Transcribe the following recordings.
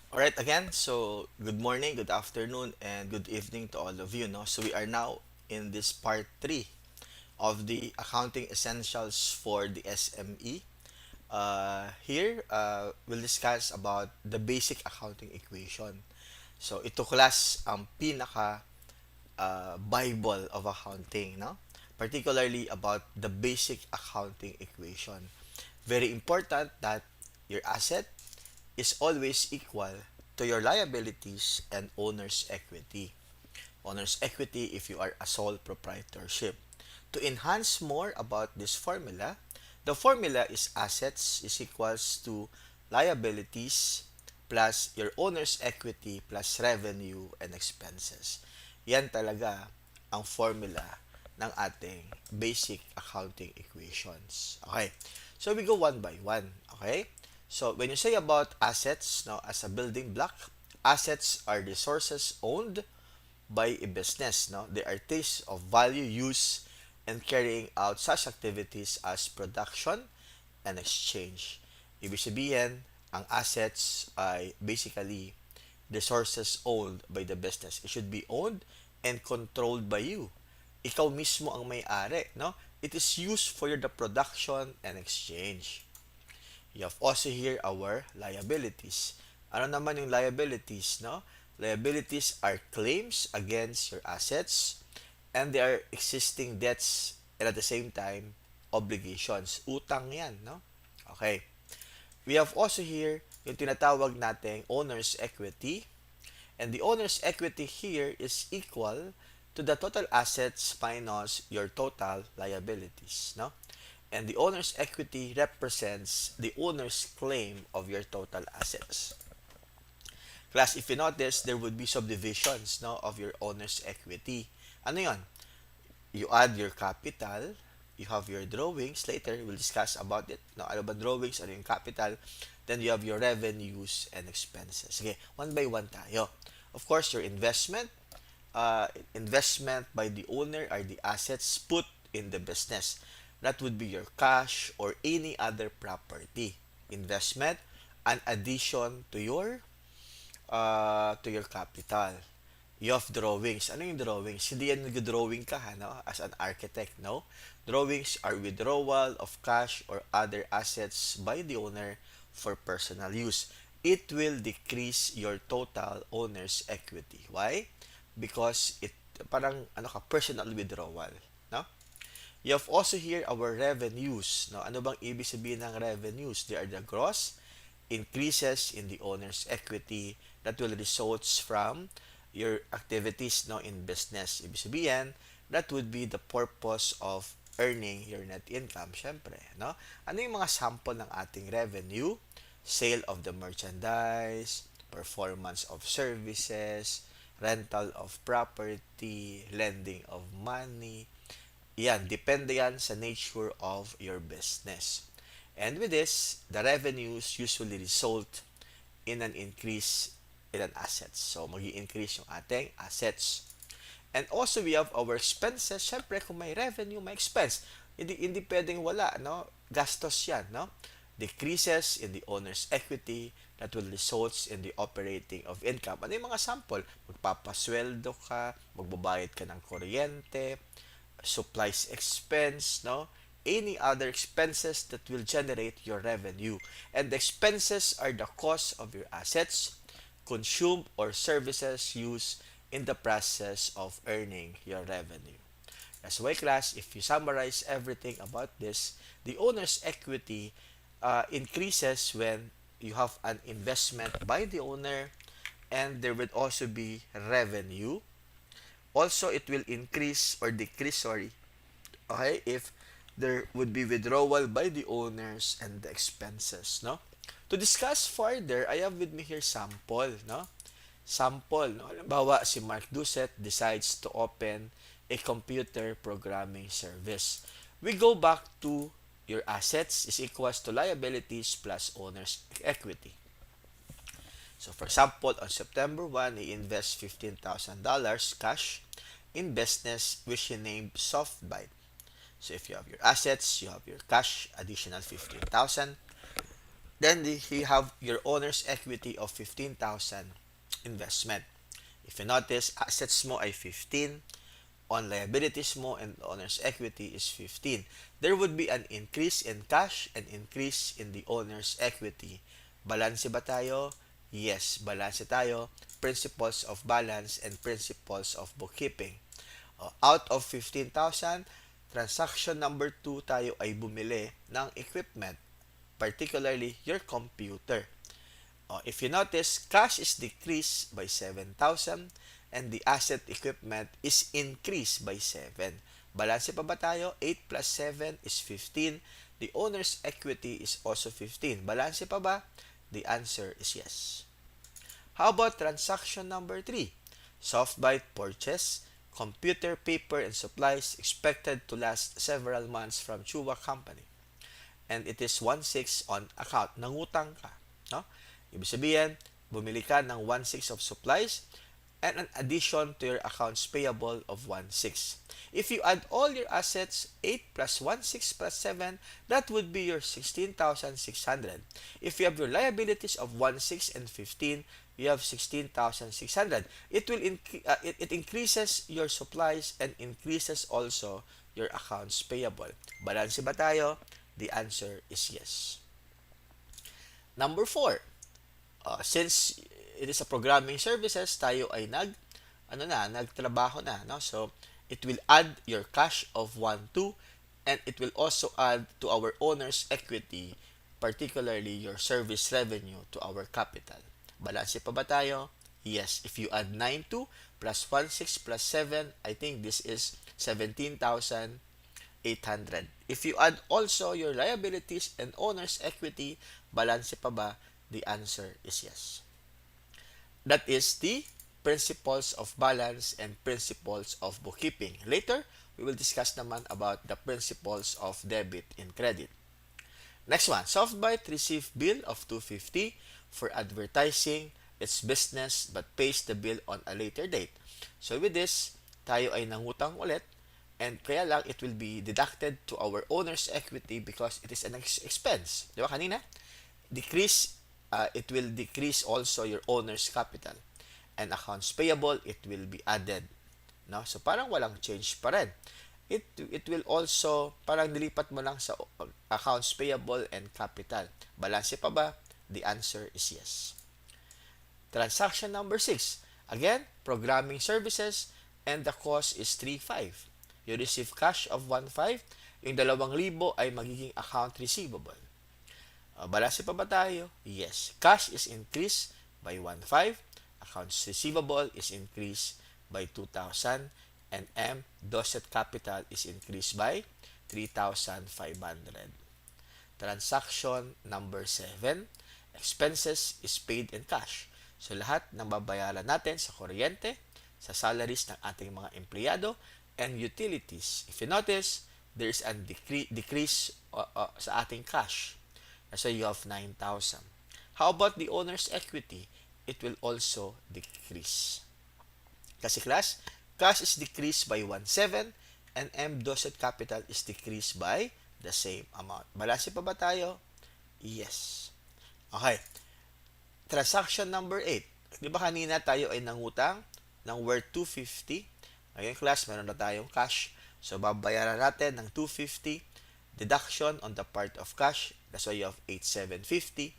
All right, again, so good morning, good afternoon, and good evening to all of you. No? So we are now in this part 3 of the accounting essentials for the SME. Here, we'll discuss about the basic accounting equation. So ito class ang pinaka Bible of accounting, no? Particularly about the basic accounting equation. Very important that your asset is always equal to your liabilities and owner's equity. Owner's equity if you are a sole proprietorship. To enhance more about this formula, the formula is assets is equals to liabilities plus your owner's equity plus revenue and expenses. Yan talaga ang formula ng ating basic accounting equations. Okay. So we go one by one. Okay. So when you say about assets, now as a building block, assets are resources owned by a business. No? They are things of value, use, and carrying out such activities as production and exchange. Ibig sabihin, ang assets ay basically resources owned by the business. It should be owned and controlled by you. Ikaw mismo ang may-ari, no? It is used for the production and exchange. You have also here our liabilities. Ano naman yung liabilities, no? Liabilities are claims against your assets and they are existing debts and at the same time obligations. Utang yan, no? Okay. We have also here yung tinatawag nating owner's equity. And the owner's equity here is equal to the total assets minus your total liabilities, no? And the owner's equity represents the owner's claim of your total assets. Class, if you notice, there would be subdivisions, no, of your owner's equity. Ano yon? You add your capital, you have your drawings, later we'll discuss about it. No, ano ba drawings, ano yung capital, then you have your revenues and expenses. Okay, one by one tayo. Of course, your investment by the owner are the assets put in the business. That would be your cash or any other property. Investment, an addition to your capital. You have drawings. Ano yung drawings? Hindi yan nag-drawing ka, ha, no? As an architect, no? Drawings are withdrawal of cash or other assets by the owner for personal use. It will decrease your total owner's equity. Why? Because it parang ano ka personal withdrawal, no? You have also here our revenues. No, ano bang ibig sabihin ng revenues? They are the gross increases in the owner's equity that will results from your activities, no, in business. Ibig sabihin, that would be the purpose of earning your net income, syempre, no? Ano yung mga sample ng ating revenue? Sale of the merchandise, performance of services, rental of property, lending of money. Yan, depende yan sa nature of your business. And with this, the revenues usually result in an increase in an assets. So, mag-i-increase yung ating assets. And also, we have our expenses. Siyempre, kung may revenue, may expense. Hindi pwedeng wala, no? Gastos yan, no? Decreases in the owner's equity that will result in the operating of income. Ano yung mga sample? Magpapasweldo ka, magbabayad ka ng kuryente, supplies expense, no? Any other expenses that will generate your revenue. And the expenses are the cost of your assets, consumed or services used in the process of earning your revenue. That's why, class, if you summarize everything about this, the owner's equity increases when you have an investment by the owner and there will also be revenue. Also, it will increase or decrease, sorry, okay, if there would be withdrawal by the owners and the expenses, no? To discuss further, I have with me here sample, no? Sample, no? Halimbawa, si Mark Duset decides to open a computer programming service. We go back to your assets is equals to liabilities plus owner's equity. So for example, on September 1, he invests $15,000 cash in business which he named SoftBite. So if you have your assets, you have your cash, additional 15,000. Then you have your owner's equity of 15,000 investment. If you notice, assets mo ay 15, on liabilities mo and owner's equity is 15. There would be an increase in cash and increase in the owner's equity. Balanse ba tayo? Yes, balanse tayo. Principles of balance and principles of bookkeeping. Out of 15,000, transaction number 2 tayo ay bumili ng equipment, particularly your computer. If you notice, cash is decreased by 7,000 and the asset equipment is increased by 7. Balanse pa ba tayo? 8 plus 7 is 15. The owner's equity is also 15. Balanse pa ba? The answer is yes. How about transaction number 3? Softbite purchase, computer, paper, and supplies expected to last several months from Chuba Company. And it is 1/6 on account. Nangutang ka. No? Ibig sabihin, bumili ka ng 1/6 of supplies and an addition to your accounts payable of 1/6. If you add all your assets, 8 plus 1/6 plus 7, that would be your 16,600. If you have your liabilities of 1/6 and 15, you have 16,600. It increases your supplies and increases also your accounts payable. Balanse ba tayo? The answer is yes. Number 4. Since it is a programming services, tayo ay nagtrabaho na, no? So, it will add your cash of 1, 2, and it will also add to our owner's equity, particularly your service revenue to our capital. Balanse pa ba tayo? Yes. If you add 9, 2 plus 1, 6 plus 7, I think this is 17,800. If you add also your liabilities and owner's equity, balanse pa ba? The answer is yes. That is the principles of balance and principles of bookkeeping. Later, we will discuss naman about the principles of debit and credit. Next one, Softbite received bill of 250 for advertising its business but pays the bill on a later date. So with this, tayo ay nangutang ulit and kaya lang it will be deducted to our owner's equity because it is an expense. Di ba kanina? It will decrease also your owner's capital. And accounts payable, it will be added. No? So, parang walang change pa rin. It will also, parang nilipat mo lang sa accounts payable and capital. Balanse pa ba? The answer is yes. Transaction number 6. Again, programming services and the cost is 3,500. You receive cash of 1,500. Yung 2,000 ay magiging account receivable. Balanse pa ba tayo? Yes. Cash is increased by 1,500. Accounts receivable is increased by 2,000. And deposit capital is increased by 3,500. Transaction number 7. Expenses is paid in cash. So, lahat ng babayaran natin sa kuryente, sa salaries ng ating mga empleyado, and utilities. If you notice, there is a decrease sa ating cash. So you have 9,000. How about the owner's equity? It will also decrease. Kasi class, cash is decreased by 1,700 and deposit capital is decreased by the same amount. Balanse pa ba tayo? Yes. Okay. Transaction number 8. Di ba kanina tayo ay nangutang ng worth 250? Ngayon class, meron na tayong cash. So babayaran natin ng 250. Deduction on the part of cash. That's why you have 8,750.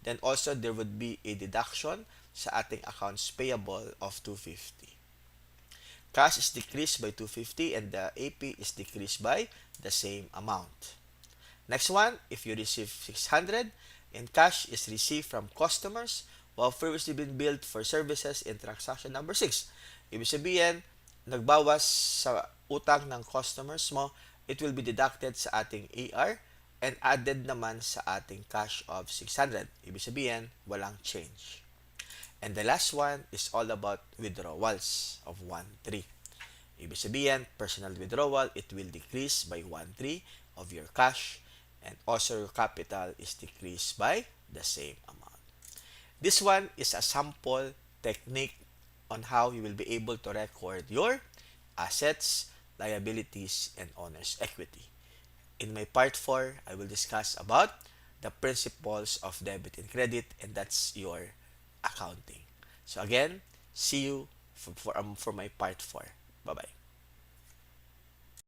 Then also, there would be a deduction sa ating accounts payable of 250. Cash is decreased by 250 and the AP is decreased by the same amount. Next one, if you receive 600 and cash is received from customers who have previously been billed for services in transaction number 6. Ibig sabihin, nagbawas sa utang ng customers mo, it will be deducted sa ating AR and added naman sa ating cash of 600. Ibig sabihin, walang change. And the last one is all about withdrawals of 1,300. Ibig sabihin, personal withdrawal, it will decrease by 1,300 of your cash and also your capital is decreased by the same amount. This one is a sample technique on how you will be able to record your assets, liabilities, and owner's equity. In my part 4, I will discuss about the principles of debit and credit, and that's your accounting. So again, see you for my part 4. Bye bye.